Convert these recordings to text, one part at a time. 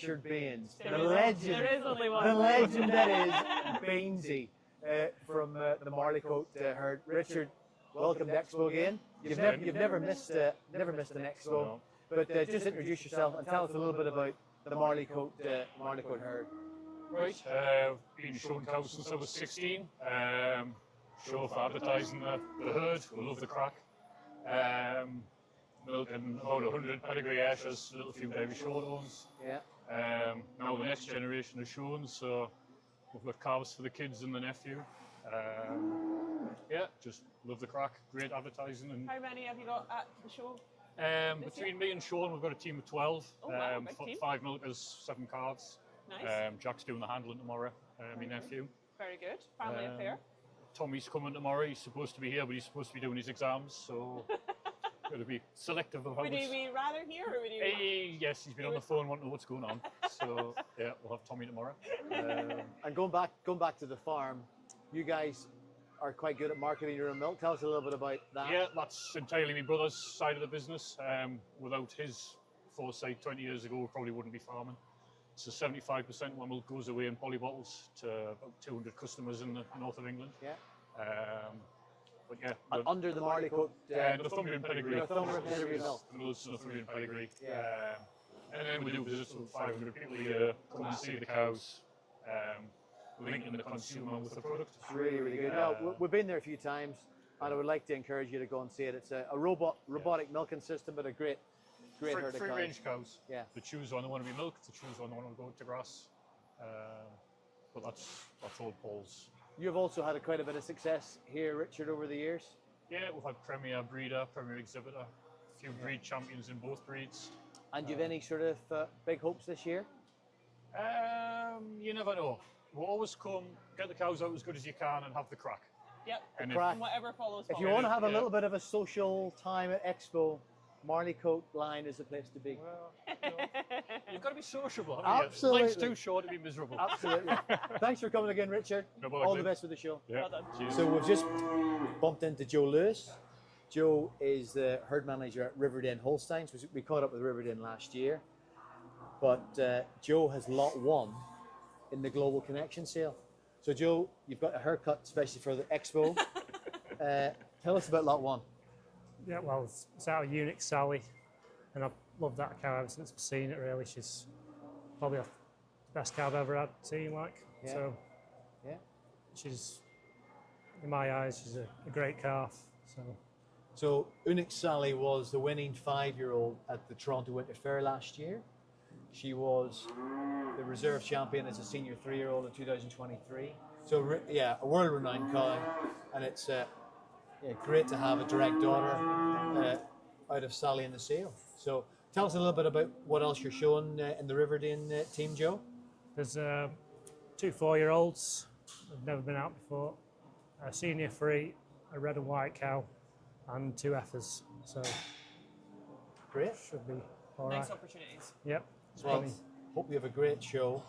Richard Baines, There is only one. the legend that is Bainesy from the Marley Coat herd. Richard, welcome to Expo again. You've never missed an Expo, No. but just introduce yourself and tell us a little bit about the Marley Coat herd. Right, been showing cows since I was 16. Show for advertising the herd. We love the crack. Milking about 100 pedigree ashes, a little few dairy shorthorns. Yeah. Now the next generation is showing, so we've got calves for the kids and the nephew. Yeah, just love the crack. Great advertising. And How many have you got at the show? between me and Sean, we've got a team of 12. Oh, wow, big team. 5 milkers, 7 calves. Nice. Jack's doing the handling tomorrow, my nephew. Very good. Family affair. Tommy's coming tomorrow. He's supposed to be here, but he's supposed to be doing his exams, so got to be selective of how Would you be rather here or would you? Yes, he's been on the phone wanting to know what's going on. So yeah, we'll have Tommy tomorrow. And going back to the farm, you guys are quite good at marketing your own milk. Tell us a little bit about that. Yeah, that's entirely my brother's side of the business. Without his foresight 20 years ago, we probably wouldn't be farming. So 75% of my milk goes away in poly bottles to about 200 customers in the north of England. Yeah. But yeah, And under the Marley Coat, the Northumbrian pedigree. Northumbrian pedigree milk. The Northumbrian pedigree. Yeah. And then we do visits with 500 people a year, come and see the cows, linking the consumer with the product. It's really, really good. No, we've been there a few times, and I would like to encourage you to go and see it. It's a robotic milking system, but a great herd of Free cows. range cows. Yeah. They choose when they want to be milked, they choose when they want to go to grass. But that's all Paul's. You've also had quite a bit of success here, Richard, over the years. Yeah, we've had Premier Breeder, Premier Exhibitor, a few breed champions in both breeds. And do you have any sort of big hopes this year? You never know. We'll always come, get the cows out as good as you can and have the crack. Yep. And crack. And whatever follows. If you want to have a little bit of a social time at Expo, Marley Coat line is the place to be. Well, you've got to be sociable, haven't you? Absolutely. Life's too short to be miserable. Absolutely. Thanks for coming again, Richard. No bother, All the Cliff. best with the show. Yeah. Well done. Cheers. So we've just bumped into Joe Lewis. Joe is the herd manager at Riverden Holsteins. We caught up with Riverden last year. But Joe has lot 1 in the Global Connection sale. So Joe, you've got a haircut especially for the Expo. Tell us about lot 1. Yeah, well, it's out of Unique Sally, and I've loved that cow ever since I've seen it, really. She's probably the best cow I've ever had seen, like. Yeah. So, Yeah. she's, in my eyes, she's a great calf. So Unique Sally was the winning 5-year-old at the Toronto Winter Fair last year. She was the reserve champion as a senior 3-year-old in 2023. So yeah, a world-renowned cow, and it's great to have a direct daughter out of Sally in the sale. So tell us a little bit about what else you're showing in the Riverden team, Joe. There's 2 4-year-olds that have never been out before, a senior 3, a red and white cow, and 2 heifers. So Great. should be all right. Nice opportunities. Yep. Well, hope you have a great show,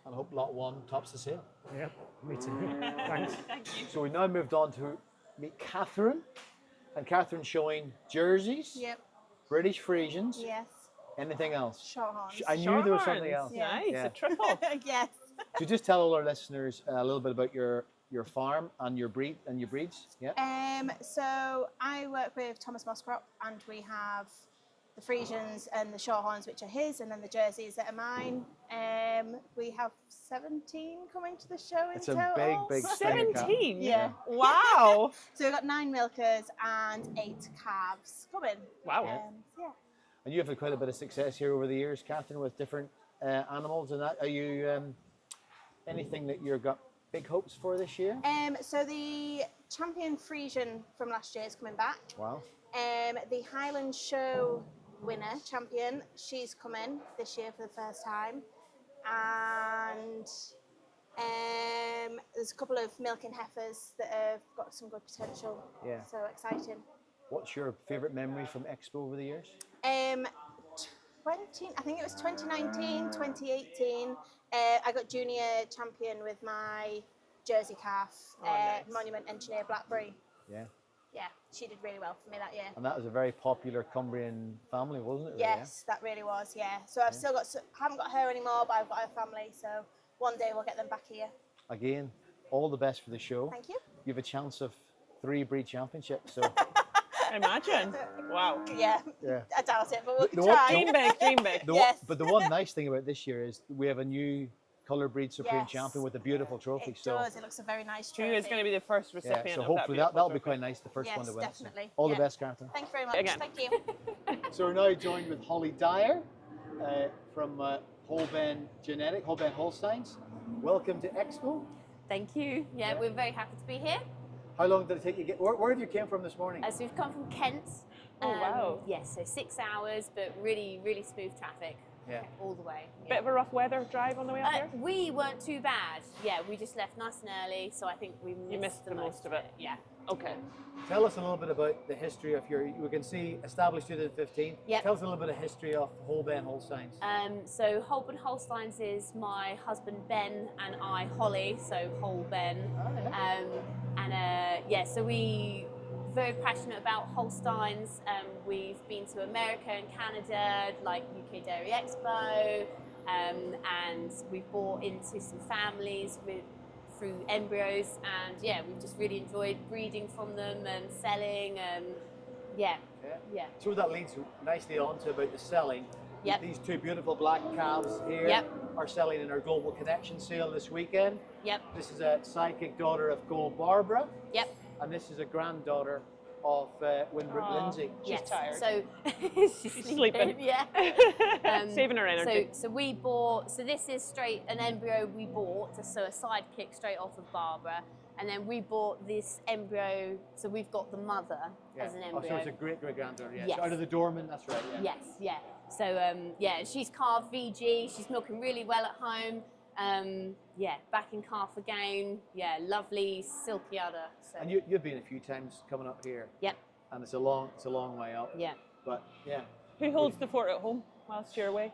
and I hope lot 1 tops the sale. Yep. Me too. Thanks. Thank you. So we now moved on to meet Catherine, and Catherine's showing jerseys, Yep. British Friesians, Yes. anything else? Shorthorns. I knew there was something Shorthorns. else. Nice. Yeah. A triple. Yes. So just tell all our listeners a little bit about your farm and your breeds. Yeah. So I work with Thomas Moscrop, and we have the Friesians and the Shorthorns, which are his, and then the jerseys that are mine. We have 17 coming to the show in It's a total. big thing, Kat. 17. Yeah. Wow. So we've got 9 milkers and 8 calves coming. Wow. Yeah. And you have had quite a bit of success here over the years, Catherine, with different animals and that. Are you anything that you've got big hopes for this year? So the champion Friesian from last year is coming back. Wow. The Highland Show winner, champion, she's coming this year for the first time. And there's a couple of milking heifers that have got some good potential. Yeah. So exciting. What's your favourite memory from Expo over the years? I think it was 2019, 2018. I got junior champion with my Jersey calf, Oh, nice. Monument Engineer Blackberry. Yeah. yeah, she did really well for me that year. And that was a very popular Cumbrian family, wasn't it? Yes, that really was. Yeah. So I've still got, haven't got her anymore, but I've got her family. So one day we'll get them back here. Again, all the best for the show. Thank you. You have a chance of 3 breed championships. So Imagine. Wow. Yeah. yeah. I doubt it, but we'll The one- try. Dream big, dream big. Yes. But the one nice thing about this year is we have a new colour breed supreme Yes. champion with a beautiful trophy. It So does. It looks a very nice Who trophy. is going to be the first yeah, recipient so of hopefully that that'll be beautiful quite nice. The first one Yes, to win. So definitely. all the Yeah. best, Catherine. Thank you very much. Again. Thank you. So we're now joined with Holly Dyer from Holben Genetics, Holben Holsteins. Welcome to Expo. Thank you. Yeah, we're very happy to be here. How long did it take you to get? Where have you came from this morning? As we've come from Kent. Oh, wow. Yes, so 6 hours, but really, really smooth traffic. Yeah. All the way. Bit of a rough weather drive on the way up here? We weren't too bad. Yeah, we just left nice and early, so I think we missed the most of it. Yeah. Okay. Tell us a little bit about the history of we can see established 2015. Yep. Tell us a little bit of history of Holben Holsteins. So Holben Holsteins is my husband Ben and I Holly, so Holben. Yeah, so we very passionate about Holsteins. We've been to America and Canada, like UK Dairy Expo, and we've bought into some families through embryos, and yeah, we've just really enjoyed breeding from them and selling, and yeah. So that leads nicely on to about the selling. Yep. These 2 beautiful black calves here Yep. are selling in our Global Connection sale this weekend. Yep. This is a psychic daughter of Gold Barbara, Yep. and this is a granddaughter of Winbrook Aw. Lindsay. She's tired. So she's sleeping. Yeah. Saving her energy. So we bought. So this is straight an embryo we bought. So a sidekick straight off of Barbara, and then we bought this embryo. So we've got the mother as an Oh, embryo. so it's a great granddaughter. Yeah. Yes. So out of the Dorman, that's right. Yeah. Yes. Yeah. So yeah, she's calved VG. She's milking really well at home. Yeah, back in calf again. Yeah, lovely silky udder. So. And you've been a few times coming up here. Yep. And it's a long way up. Yeah. But yeah. Who holds the fort at home whilst you're away?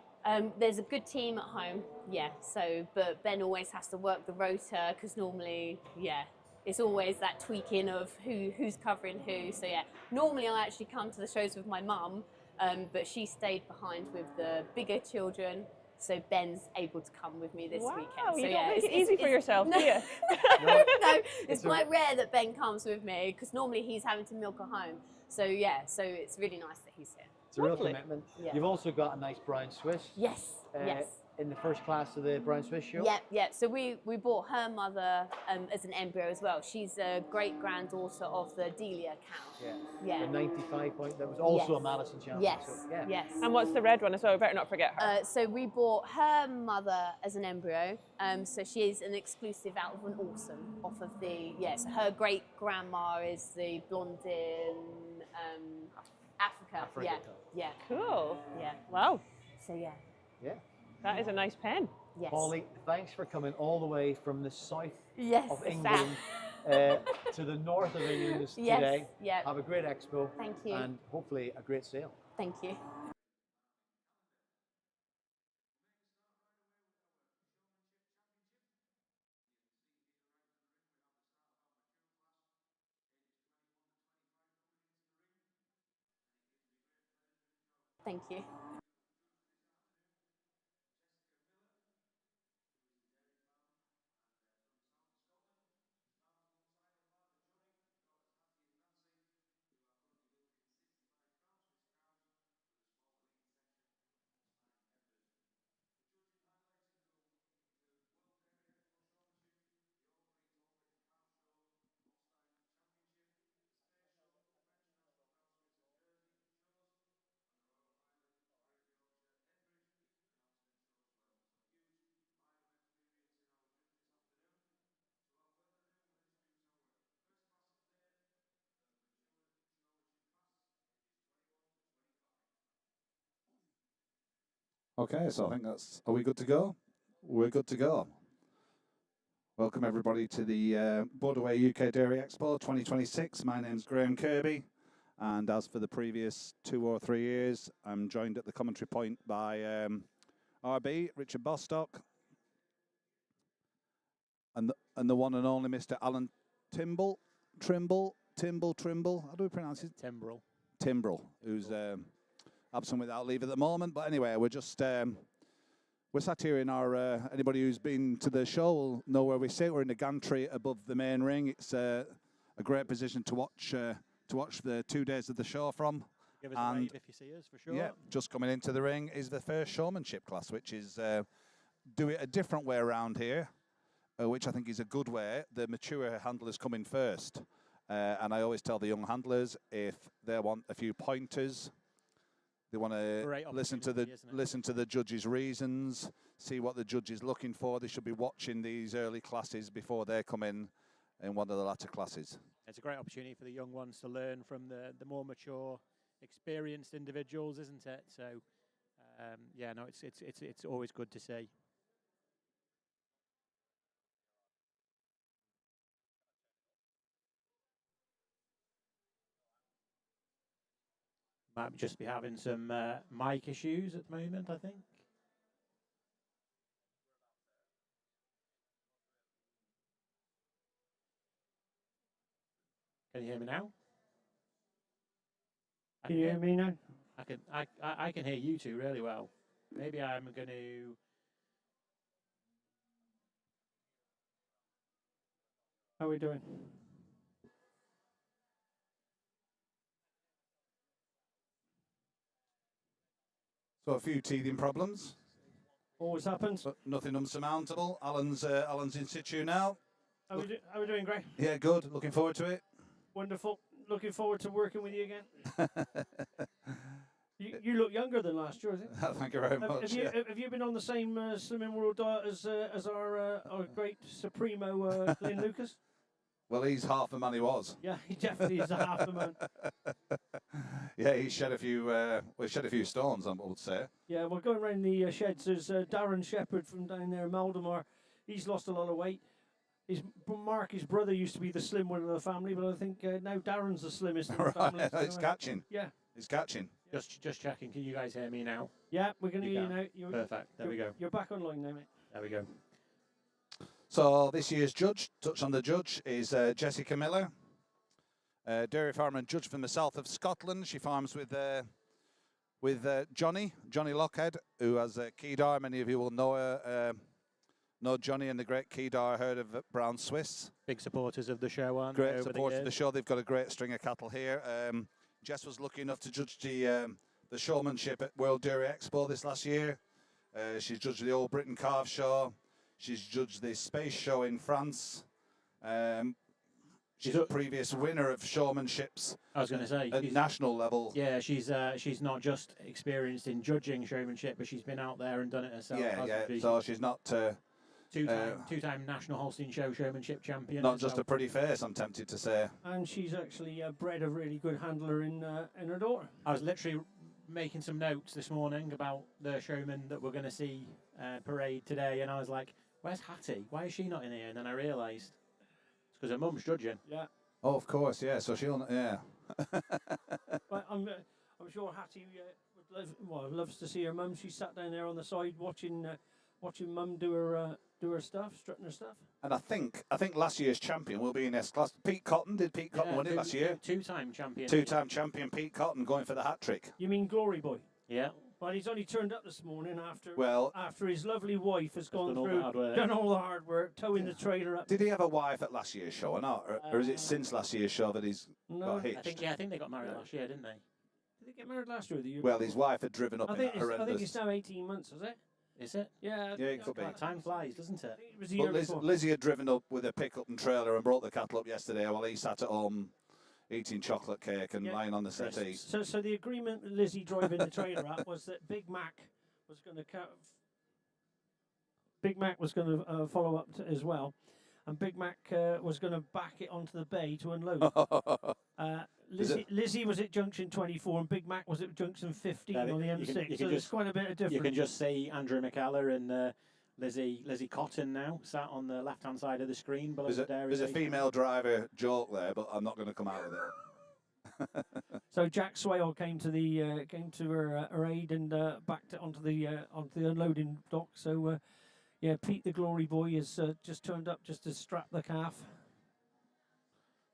There's a good team at home, yeah. So, but Ben always has to work the rota because normally, yeah, it's always that tweaking of who's covering who. So yeah, normally I actually come to the shows with my mum, but she stayed behind with the bigger children. So Ben's able to come with me this weekend. So You yeah, don't make it easy for yourself, do you? no, it's It's a- quite rare that Ben comes with me because normally he's having to milk at home. So yeah, so it's really nice that he's here. It's a real Lovely. commitment. Yeah. You've also got a nice brown Swiss. Yes, yes. In the first class of the brown Swiss show. Yeah, yeah. So we bought her mother as an embryo as well. She's a great granddaughter of the Delia cow. Yeah. Yeah. The 95 point. That was also Yes. a Madison champion. Yes, So, yeah. yes. And what's the red one as well? We better not forget her. So we bought her mother as an embryo. So she is an exclusive out of an awesome off of the So her great grandma is the Blondin Africa. Africa. Yeah, yeah, Cool. yeah. Wow. So yeah, Yeah. That is a nice pen. yes. Holly, thanks for coming all the way from the south Yes. of England to the north of England Yes. today. Yeah. Have a great expo. Thank you. And hopefully a great sale. Thank you. Thank you. Okay, so I think that's, are we good to go? We're good to go. Welcome everybody to the Borderway UK Dairy Expo 2026. My name's Graham Kirkby, and as for the previous 2 or 3 years, I'm joined at the commentary point by RB, Richard Bostock, and the one and only Mr. Alan Trimbrell, Trimbrell. How do we pronounce it? Trimbrell. Trimbrell, who's absent without leave at the moment. But anyway, we're just we're sat here in our. Anybody who's been to the show will know where we sit. We're in the gantry above the main ring. It's a great position to watch the 2 days of the show from. Give us a wave if you see us, for sure. Yeah, just coming into the ring is the first showmanship class, which is do it a different way around here, which I think is a good way. The mature handlers come in first. And I always tell the young handlers, if they want a few pointers, they want to listen to the judges' reasons, see what the judge is looking for. They should be watching these early classes before they come in one of the latter classes. It's a great opportunity for the young ones to learn from the more mature, experienced individuals, isn't it? So, yeah, no, it's always good to see. Might just be having some mic issues at the moment, I think. Can you hear me now? Can you hear me now? I can hear you two really well. Maybe I'm going to. How are we doing? So a few teething problems. Always happens. But nothing unsurmountable. Alan's in situ now. How are we doing, Gray? Yeah, good. Looking forward to it. Wonderful. Looking forward to working with you again. You look younger than last year, I think. Thank you very much. Have you been on the same Slimming World diet as our great Supremo Glenn Lucas? Well, he's half the man he was. Yeah, he definitely is a half the man. Yeah, he shed a few stones, I would say. Yeah, well, going around the sheds, there's Darren Shepherd from down there in Maldemar. He's lost a lot of weight. Mark, his brother, used to be the slim one of the family, but I think now Darren's the slimmest in the family. It's catching. Yeah. It's catching. Just checking. Can you guys hear me now? Yeah, we can hear you now. Perfect. There we go. You're back online now, mate. There we go. So this year's judge, touch on the judge, is Jessica Miller, dairy farmer and judge from the south of Scotland. She farms with Johnny Lockhead, who has a Kedar. Many of you will know Johnny and the great Kedar herd of Brown Swiss. Big supporters of the show, aren't they? Great over supporters of the show. They've got a great string of cattle here. Jess was lucky enough to judge the showmanship at World Dairy Expo this last year. She's judged the All Britain Calf Show. She's judged the Space Show in France. She's a previous winner of showmanships. I was going to say at national level. Yeah, she's not just experienced in judging showmanship, but she's been out there and done it herself. Yeah. So she's not two-time national Holstein show showmanship champion. Not just a pretty face, I'm tempted to say. And she's actually bred a really good handler in her daughter. I was literally making some notes this morning about the showman that we're going to see parade today, and I was like, "Where's Hattie? Why is she not in here?" And then I realised it's because her mum's judging. Yeah. Oh, of course, yeah. So she'll, yeah. But I'm sure Hattie loves to see her mum. She sat down there on the side watching mum do her stuff, strutting her stuff. And I think last year's champion will be in this class. Pete Cotton win it last year? Two-time champion. Two-time champion Pete Cotton going for the hat trick. You mean Glory Boy? Yeah. Well, he's only turned up this morning after his lovely wife has gone through, done all the hard work, towing the trailer up. Did he have a wife at last year's show or not? Or is it since last year's show that he's got hitched? I think they got married last year, didn't they? Did they get married last year or the year? Well, his wife had driven up in that horrendous... I think it's now 18 months, is it? Is it? Yeah. Yeah, it could be. Time flies, doesn't it? It was the year before. Lizzie had driven up with a pickup and trailer and brought the cattle up yesterday while he sat at home eating chocolate cake and lying on the settee. So the agreement with Lizzie driving the trailer up was that Big Mac was going to follow up as well, and Big Mac was going to back it onto the bay to unload. Lizzie was at junction 24 and Big Mac was at junction 15 on the M6. So there's quite a bit of difference. You can just see Andrew McKellar and Lizzie Cotton now sat on the left-hand side of the screen below the dairy. There's a female driver joke there, but I'm not going to come out with it. So Jack Swale came to her aid and backed it onto the unloading dock. So yeah, Pete the Glory Boy has just turned up just to strap the calf.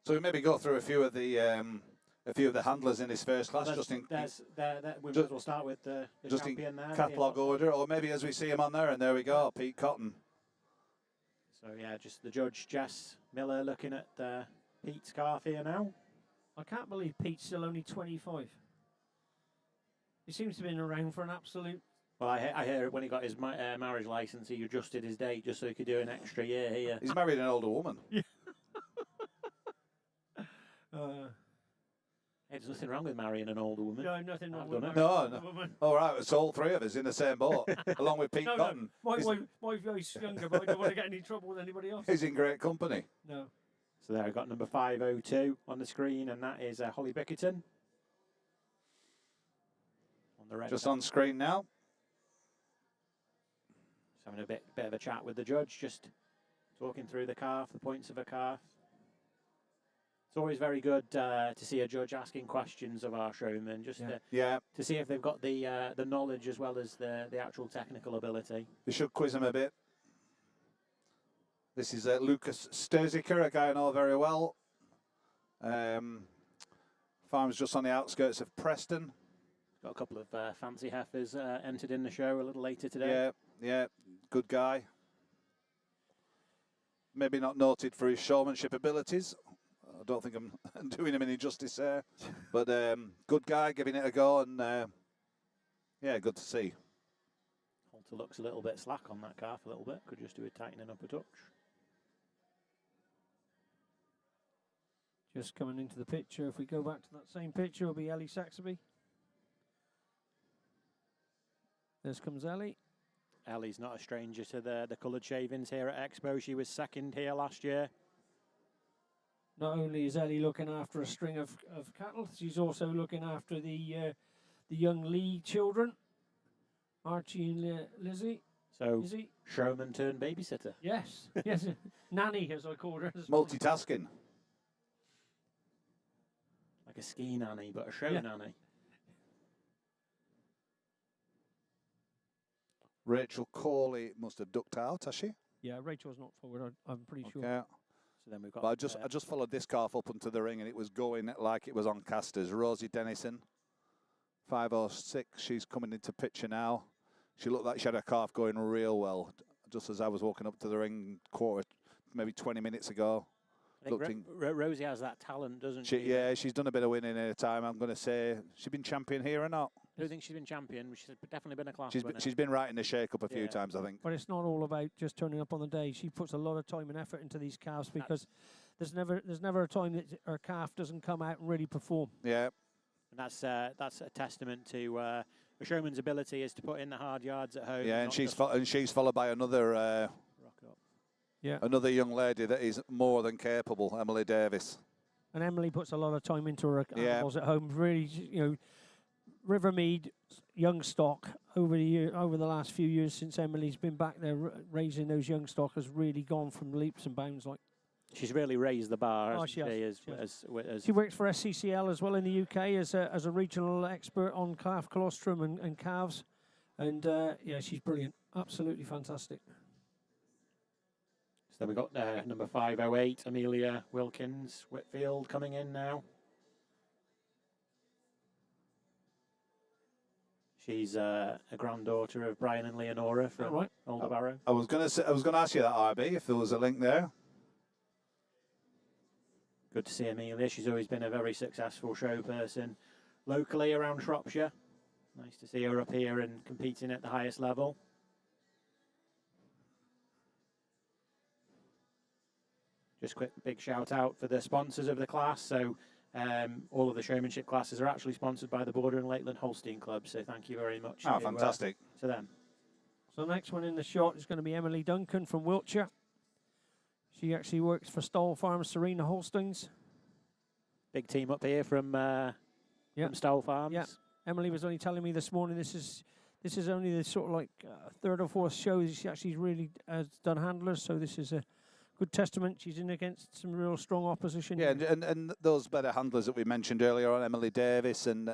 So we maybe go through a few of the handlers in this first class, just in we might as well start with the just in champion there. catalogue order, or maybe as we see him on there, and there we go, Pete Cotton. So yeah, just the judge Jess Miller looking at Pete's calf here now. I can't believe Pete's still only 25. He seems to have been around for an absolute. Well, I hear when he got his marriage license, he adjusted his date just so he could do an extra year here. He's married an older woman. Yeah. Hey, there's nothing wrong with marrying an older woman. No, nothing wrong I've with done it. marrying No, a woman. All right, so all three of us in the same boat, along with Pete No, Cotton. my He's- wife, my wife's younger, but I don't want to get any trouble with anybody else. He's in great company. No. So there, I've got number 502 on the screen, and that is Holly Bickerton. On the red. Just on screen now. Just having a bit of a chat with the judge, just talking through the calf, the points of a calf. It's always very good to see a judge asking questions of our showmen, just to see if they've got the knowledge as well as the actual technical ability. We should quiz him a bit. This is Lucas Sturziker, a guy I know very well. Farm's just on the outskirts of Preston. Got a couple of fancy heifers entered in the show a little later today. Yeah, good guy. Maybe not noted for his showmanship abilities. I don't think I'm doing him any justice there. But good guy, giving it a go, and yeah, good to see. Halter looks a little bit slack on that calf a little bit. Could just do a tightening up a touch. Just coming into the picture. If we go back to that same picture, it'll be Ellie Saxby. There comes Ellie. Ellie's not a stranger to the coloured shavings here at Expo. She was second here last year. Not only is Ellie looking after a string of cattle, she's also looking after the young Lee children, Archie and Lizzie. So, Lizzie? showman turned babysitter. Yes, yes, nanny as I called her. Multitasking. Like a ski nanny, but a show nanny. Rachel Corley must have ducked out, has she? Yeah, Rachel's not forward. I'm pretty sure. Okay. So then we've got. But I just followed this calf up onto the ring, and it was going like it was on casters. Rosie Dennison, 506. She's coming into picture now. She looked like she had her calf going real well. Just as I was walking up to the ring, maybe 20 minutes ago. I think Rosie has that talent, doesn't she? Yeah, she's done a bit of winning in her time. I'm going to say, she's been champion here or not? I don't think she's been champion. She's definitely been a class winner. She's been right in the shake-up a few times, I think. But it's not all about just turning up on the day. She puts a lot of time and effort into these calves because there's never a time that her calf doesn't come out and really perform. Yeah. And that's a testament to a showman's ability is to put in the hard yards at home. Yeah, and she's followed by another another young lady that is more than capable, Emily Davis. And Emily puts a lot of time into her animals at home. Really, Rivermead young stock over the last few years since Emily's been back there raising those young stock has really gone from leaps and bounds. Like she's really raised the bar. Oh, she has. She works for SCCL as well in the UK as a regional expert on calf colostrum and calves, and yeah, she's brilliant, absolutely fantastic. So then we've got number 508, Amelia Wilkins Whitfield coming in now. She's a granddaughter of Brian and Leonora from Alderbarrow. I was going to ask you that, RB, if there was a link there. Good to see Amelia. She's always been a very successful show person locally around Shropshire. Nice to see her up here and competing at the highest level. Just quick big shout out for the sponsors of the class. So all of the showmanship classes are actually sponsored by the Border and Lakeland Holstein Club. So thank you very much. Oh, fantastic. To them. So the next one in the shot is going to be Emily Duncan from Wiltshire. She actually works for Stoll Farms, Serena Holsteins. Big team up here from Stoll Farms. Yeah, Emily was only telling me this morning this is only the sort of like third or fourth show she actually really has done handlers. So this is a good testament. She's in against some real strong opposition. Yeah, and those better handlers that we mentioned earlier on, Emily Davis and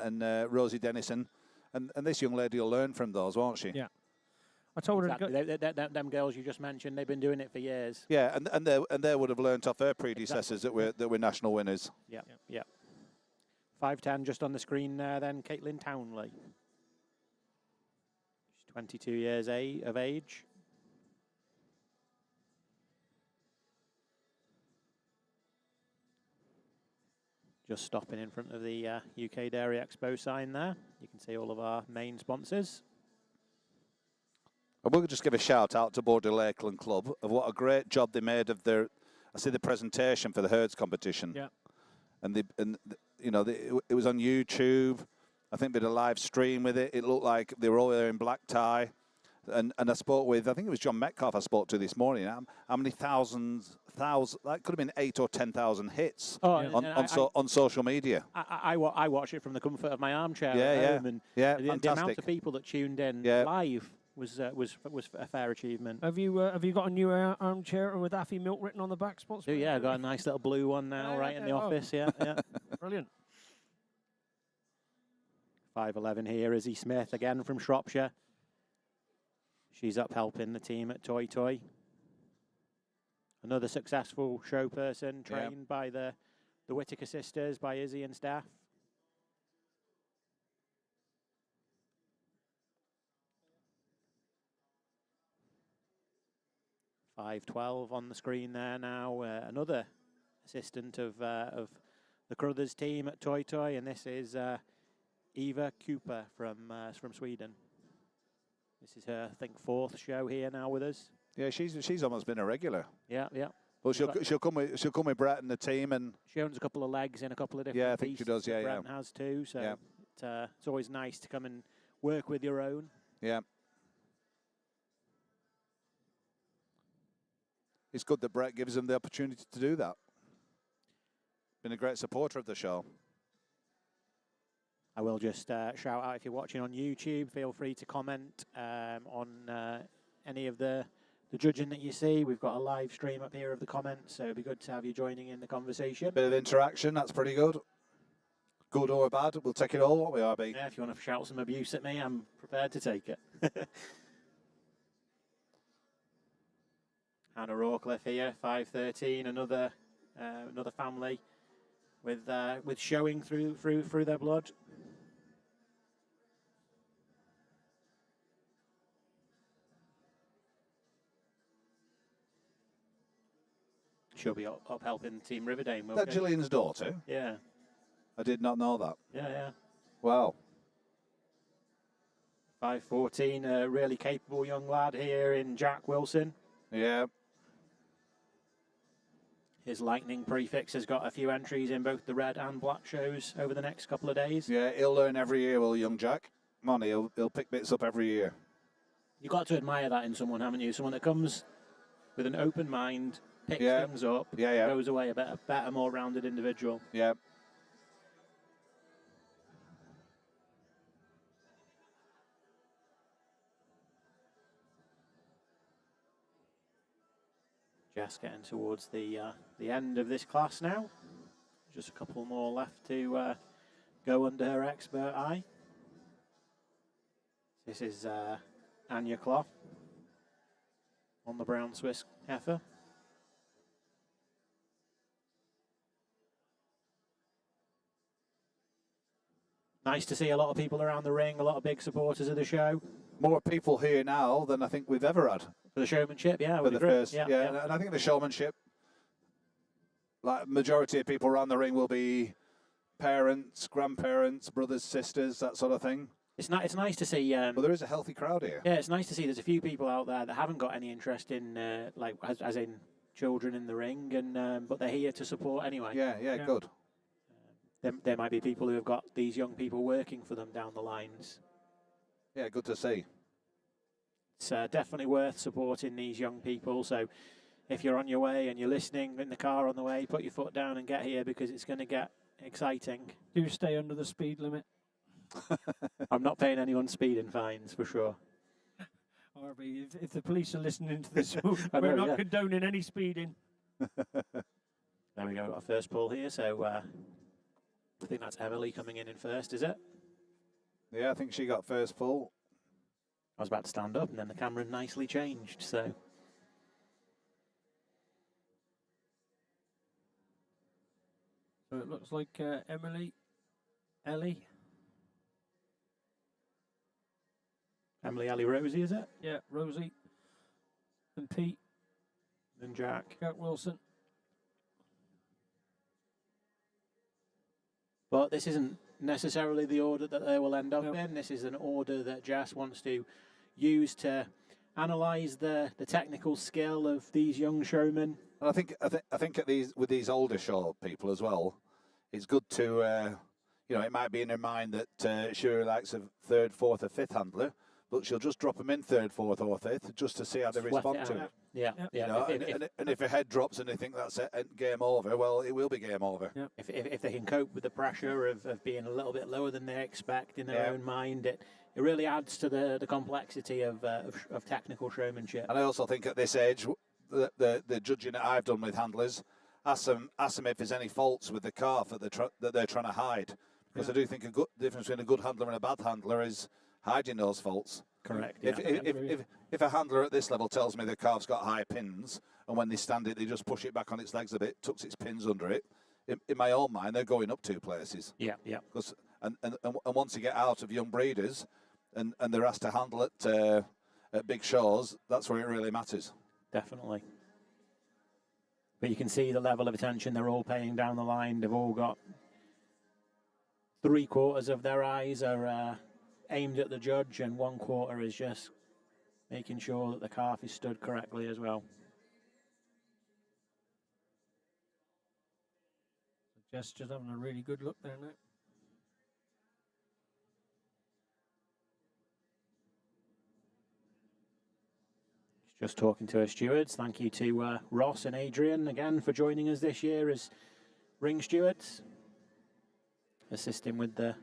Rosie Dennison, and this young lady will learn from those, won't she? Yeah. I told her to Exactly. Them girls you just mentioned, they've been doing it for years. Yeah, and they would have learnt off their predecessors that we're national winners. Yeah. 5'10" just on the screen there. Then Caitlin Townley. She's 22 years of age. Just stopping in front of the UK Dairy Expo sign there. You can see all of our main sponsors. And we'll just give a shout out to Border Lakeland Club of what a great job they made of their. I see the presentation for the herds competition. Yeah. And it was on YouTube. I think they did a live stream with it. It looked like they were all there in black tie. And I spoke with, I think it was John Metcalf I spoke to this morning. How many thousands, that could have been 8,000 or 10,000 hits on social media. I watch it from the comfort of my armchair at home. And the amount of people that tuned in live was a fair achievement. Have you got a new armchair with Affy Milk written on the back? Yeah, I've got a nice little blue one now in the office. Yeah. Brilliant. 5'11" here, Izzy Smith again from Shropshire. She's up helping the team at Toy Toy. Another successful show person trained by the Whittaker sisters, by Izzy and Steph. $5.12 on the screen there now. Another assistant of the Crothers team at Toy Toy, and this is Eva Cooper from Sweden. This is her, I think, 4th show here now with us. Yeah, she's almost been a regular. Yeah. Well, she'll come with Brett and the team, and she owns a couple of legs in a couple of different. Yeah, I think she does. Yeah, Brett has too. So it's always nice to come and work with your own. Yeah. It's good that Brett gives them the opportunity to do that. Been a great supporter of the show. I will just shout out, if you're watching on YouTube, feel free to comment on any of the judging that you see. We've got a live stream up here of the comments, so it'd be good to have you joining in the conversation. Bit of interaction, that's pretty good. Good or bad, we'll take it all, won't we, RB? Yeah, if you want to shout some abuse at me, I'm prepared to take it. Hannah Rawcliffe here, 5'13", another family with showing through their blood. She'll be up helping Team Riverdale. That Gillian's daughter? Yeah. I did not know that. Yeah. Wow. 5'14", a really capable young lad here in Jack Wilson. Yeah. His Lightning prefix has got a few entries in both the red and black shows over the next couple of days. Yeah, he'll learn every year, will young Jack? Come on, he'll pick bits up every year. You've got to admire that in someone, haven't you? Someone that comes with an open mind, picks things up, goes away a better, more rounded individual. Yeah. Just getting towards the end of this class now. Just a couple more left to go under her expert eye. This is Anya Clough on the brown Swiss heifer. Nice to see a lot of people around the ring, a lot of big supporters of the show. More people here now than I think we've ever had. For the showmanship, yeah. For the first, yeah. And I think the showmanship, like majority of people around the ring will be parents, grandparents, brothers, sisters, that sort of thing. It's nice to see. Well, there is a healthy crowd here. Yeah, it's nice to see there's a few people out there that haven't got any interest in, like, as in children in the ring, and but they're here to support anyway. Yeah, good. There might be people who have got these young people working for them down the lines. Yeah, good to see. It's definitely worth supporting these young people. So if you're on your way and you're listening in the car on the way, put your foot down and get here, because it's going to get exciting. Do stay under the speed limit. I'm not paying anyone speeding fines, for sure. RB, if the police are listening to this, we're not condoning any speeding. There we go, our first pull here. So I think that's Emily coming in first, is it? Yeah, I think she got first pull. I was about to stand up, and then the camera nicely changed. So it looks like Ellie, Rosie, is it? yeah, Rosie, and Pete, And Jack. Wilson. But this isn't necessarily the order that they will end up in. This is an order that Jess wants to use to analyse the technical skill of these young showmen. And I think at with these older show people as well, it's good to it might be in her mind that she really likes a third, fourth, or fifth handler, but she'll just drop them in third, fourth, or fifth just to see how they respond to it. Yeah. And if a head drops and they think that's it, game over, well, it will be game over. Yeah. If they can cope with the pressure of being a little bit lower than they expect in their own mind, it really adds to the complexity of technical showmanship. And I also think at this age, the judging that I've done with handlers, ask them if there's any faults with the calf that they're trying to hide, because I do think a good difference between a good handler and a bad handler is hiding those faults. Correct. If a handler at this level tells me the calf's got high pins, and when they stand it, they just push it back on its legs a bit, tucks its pins under it, in my own mind, they're going up 2 places. Yeah. Because and once you get out of young breeders, and they're asked to handle it at big shows, that's where it really matters. Definitely. But you can see the level of attention they're all paying down the line. They've all got 3/4 of their eyes are aimed at the judge, and 1/4 is just making sure that the calf is stood correctly as well. Just having a really good look there now. Just talking to our stewards. Thank you to Ross and Adrian again for joining us this year as ring stewards, assisting with the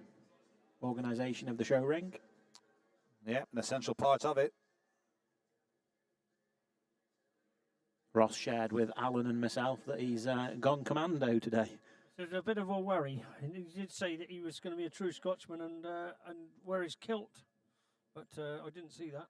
organisation of the show ring. Yeah, an essential part of it. Ross shared with Alan and myself that he's gone commando today. There's a bit of a worry. He did say that he was going to be a true Scotsman and wear his kilt, but I didn't see that.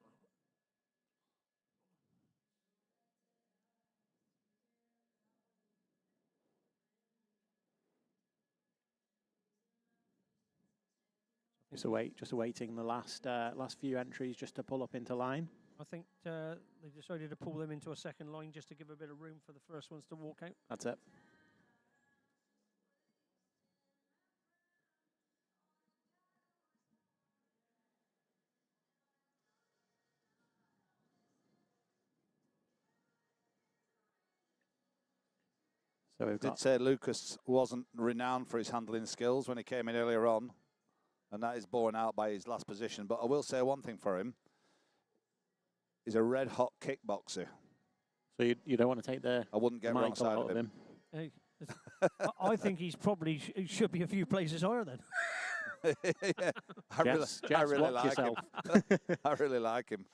Just awaiting the last few entries just to pull up into line. I think they decided to pull them into a second line just to give a bit of room for the first ones to walk out. That's it. So we've Did say Lucas wasn't renowned for his handling skills when he came in earlier on, and that is borne out by his last position. But I will say one thing for him: he's a red-hot kickboxer. So you don't want to take the I wouldn't get wrong side of him. Hey, I think he's probably he should be a few places higher then. Yeah, I really like him. I really like him.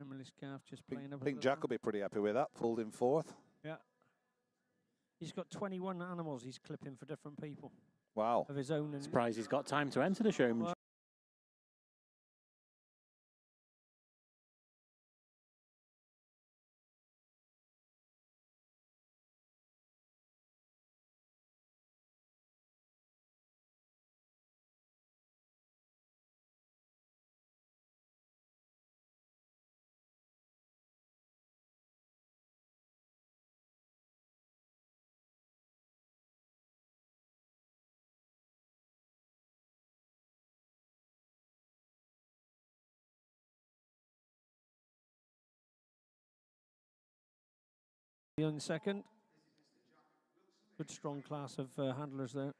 Emily's calf just playing up. I think Jack will be pretty happy with that, folding fourth. Yeah. He's got 21 animals he's clipping for different people. Wow. Of his own. Surprised he's got time to enter the showmanship. In second. Good strong class of handlers there.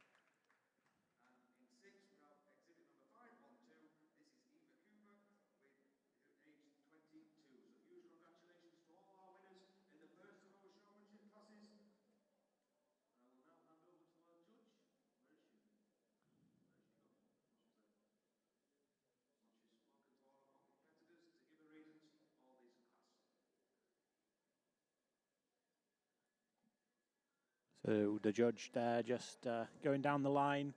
So the judge there just going down the line,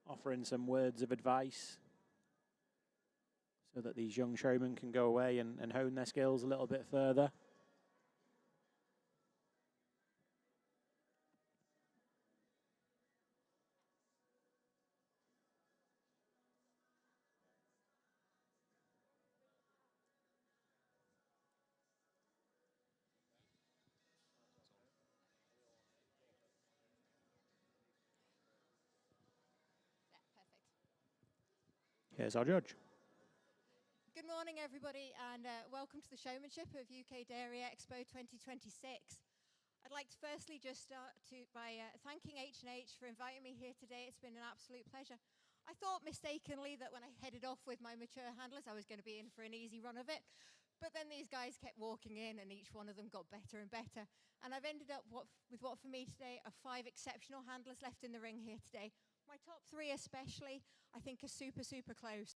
offering some words of advice so that these young showmen can go away and hone their skills a little bit further. Here's our judge. Good morning, everybody, and welcome to the Showmanship of UK Dairy Expo 2026. I'd like to firstly just start by thanking H&H for inviting me here today. It's been an absolute pleasure. I thought mistakenly that when I headed off with my mature handlers, I was going to be in for an easy run of it. But then these guys kept walking in, and each one of them got better and better. And I've ended up with what for me today are 5 exceptional handlers left in the ring here today. My top 3 especially, I think, are super, super close.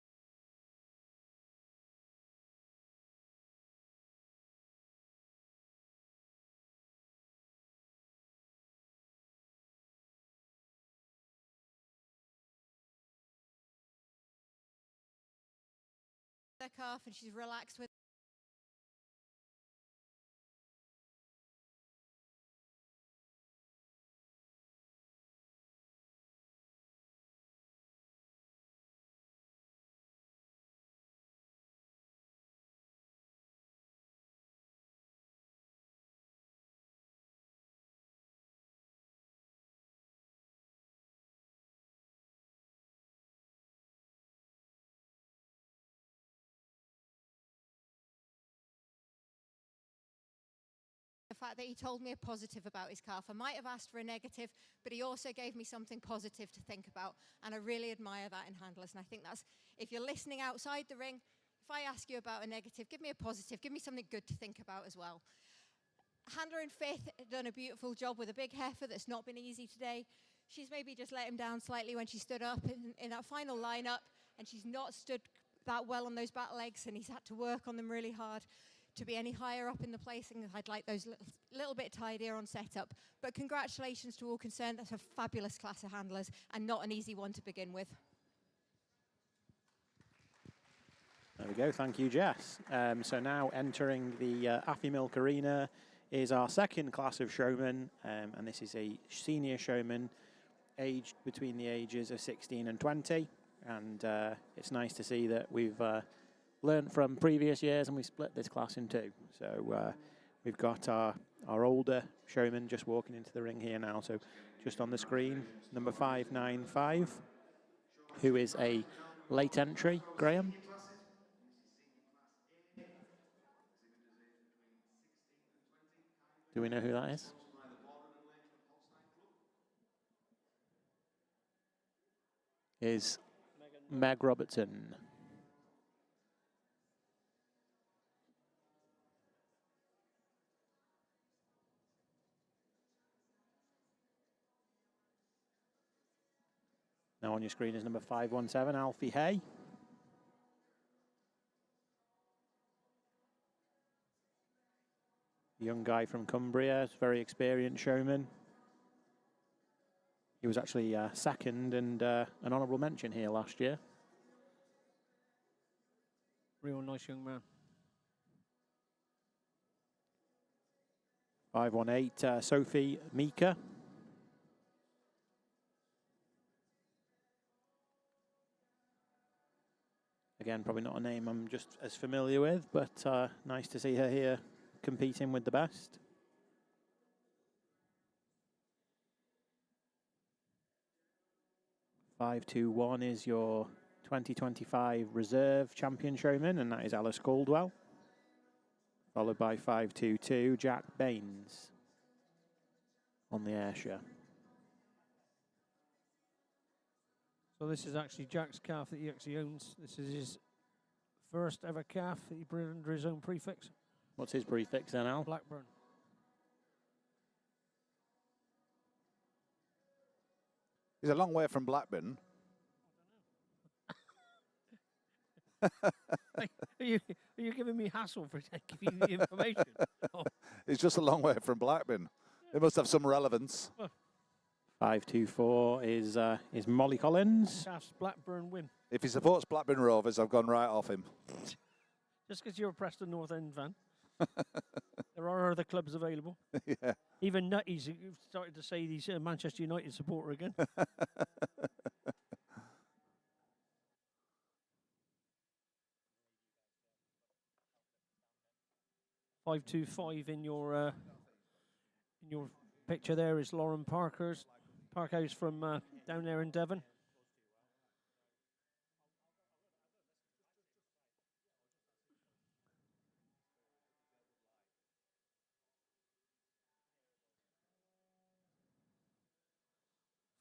Her calf, and she's relaxed with the fact that he told me a positive about his calf. I might have asked for a negative, but he also gave me something positive to think about, and I really admire that in handlers. And I think that's, if you're listening outside the ring, if I ask you about a negative, give me a positive, give me something good to think about as well. Handler in 5th done a beautiful job with a big heifer that's not been easy today. She's maybe just let him down slightly when she stood up in that final lineup, and she's not stood that well on those back legs, and he's had to work on them really hard to be any higher up in the placing. I'd like those little bit tidier on setup. But congratulations to all concerned. That's a fabulous class of handlers and not an easy one to begin with. There we go. Thank you, Jess. So now entering the Affy Milk Arena is our second class of showmen, and this is a senior showman aged between the ages of 16 and 20. And it's nice to see that we've learned from previous years, and we split this class in 2. So we've got our older showman just walking into the ring here now. So just on the screen, number 595, who is a late entry, Graham. Do we know who that is? Is Meg Robertson. Now on your screen is number 517, Alfie Hay. Young guy from Cumbria, very experienced showman. He was actually second and an honourable mention here last year. Real nice young man. 518, Sophie Mika. Again, probably not a name I'm just as familiar with, but nice to see her here competing with the best. .521 is your 2025 reserve champion showman, and that is Alice Caldwell. Followed by 522, Jack Baines on the Ayrshire. So this is actually Jack's calf that he actually owns. This is his first ever calf that he bred under his own prefix. What's his prefix then, Al? Blackburn. He's a long way from Blackburn. Are you giving me hassle for giving you the information? Oh. It's just a long way from Blackburn. It must have some relevance. 524 is Molly Collins. Calf's Blackburn win. If he supports Blackburn Rovers, I've gone right off him. Just because you're a Preston North End fan. There are other clubs available. Yeah. Even Nutties, you've started to say he's a Manchester United supporter again. 525 in your picture there is Lauren Parker's. Parker's from down there in Devon.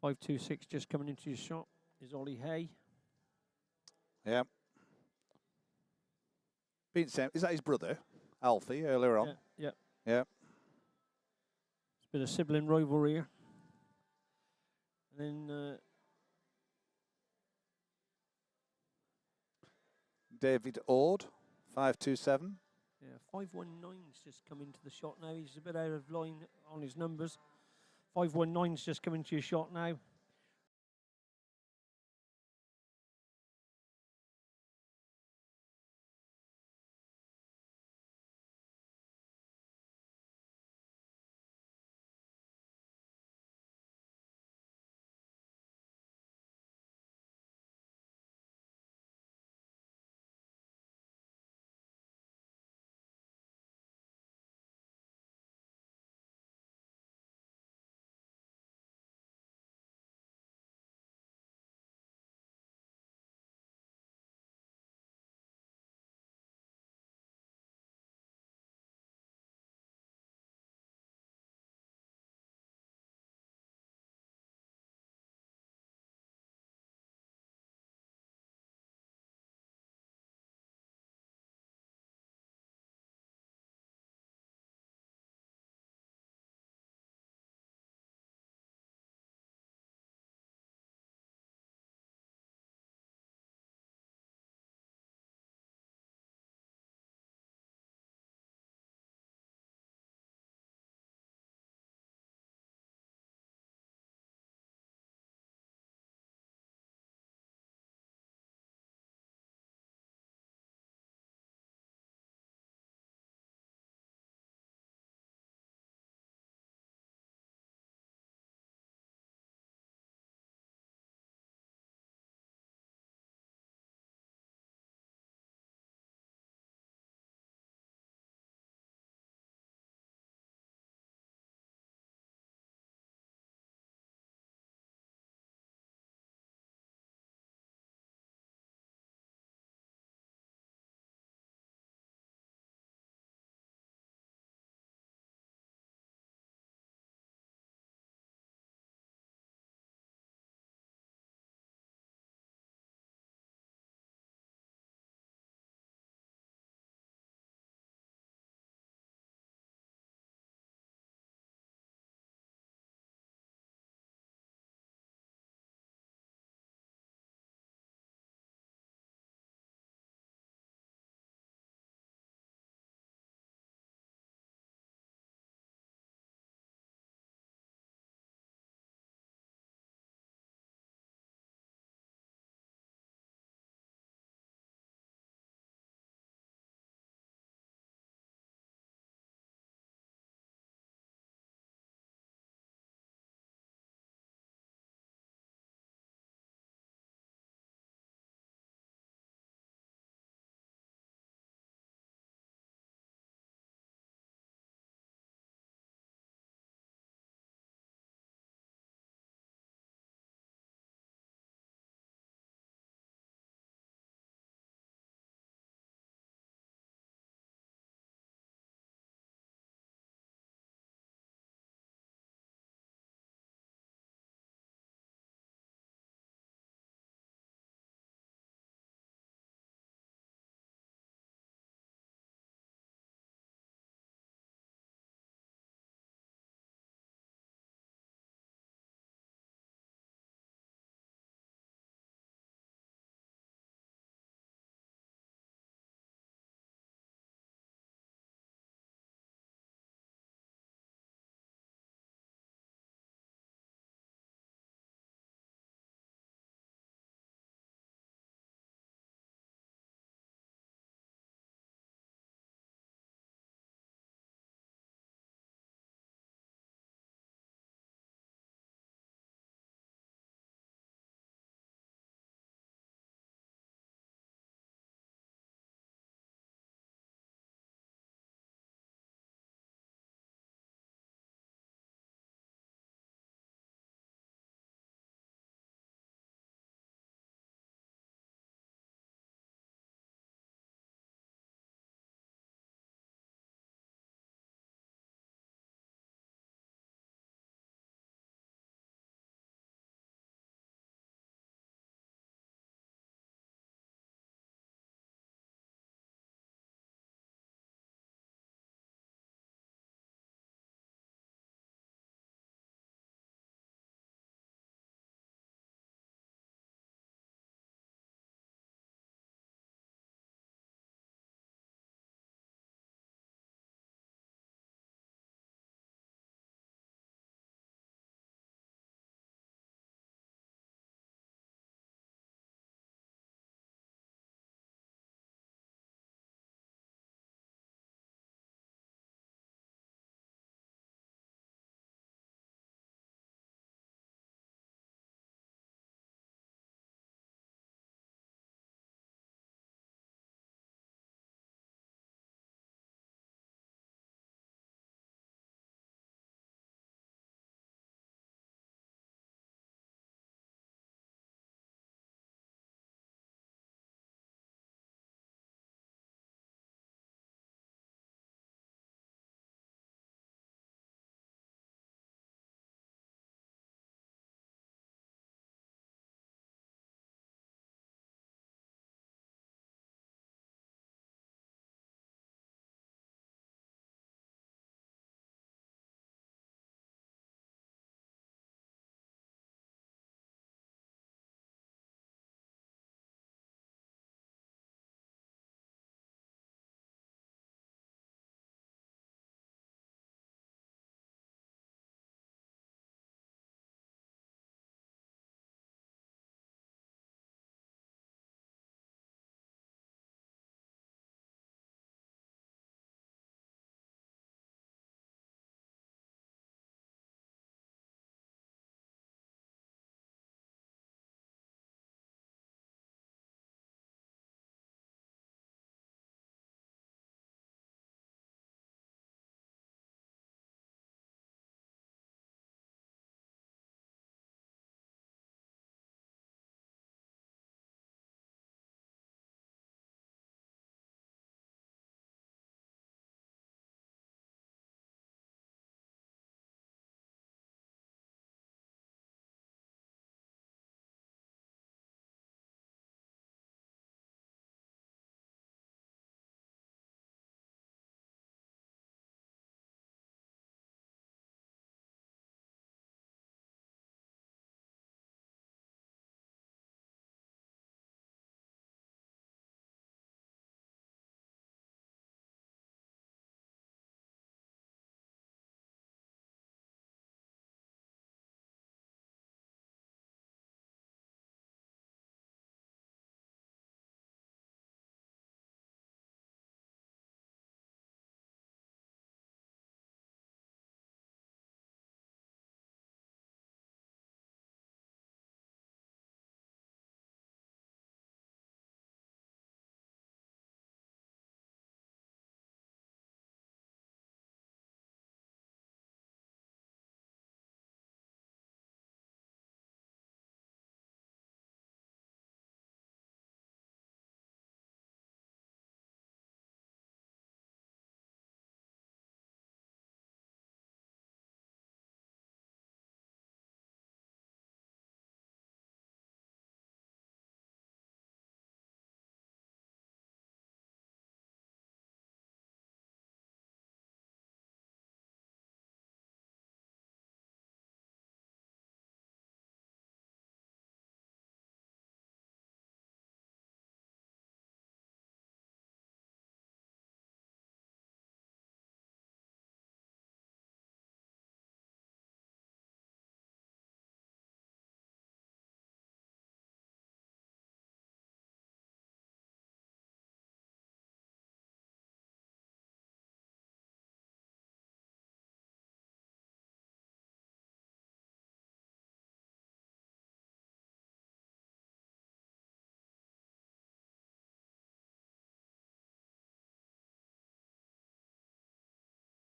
.526 just coming into your shot is Ollie Hay. Yeah. Is that his brother, Alfie, earlier on? Yeah. Yeah. It's been a sibling rivalry here. And then David Ord, 527. yeah, 519's just come into the shot now. He's a bit out of line on his numbers. 519's just come into your shot now.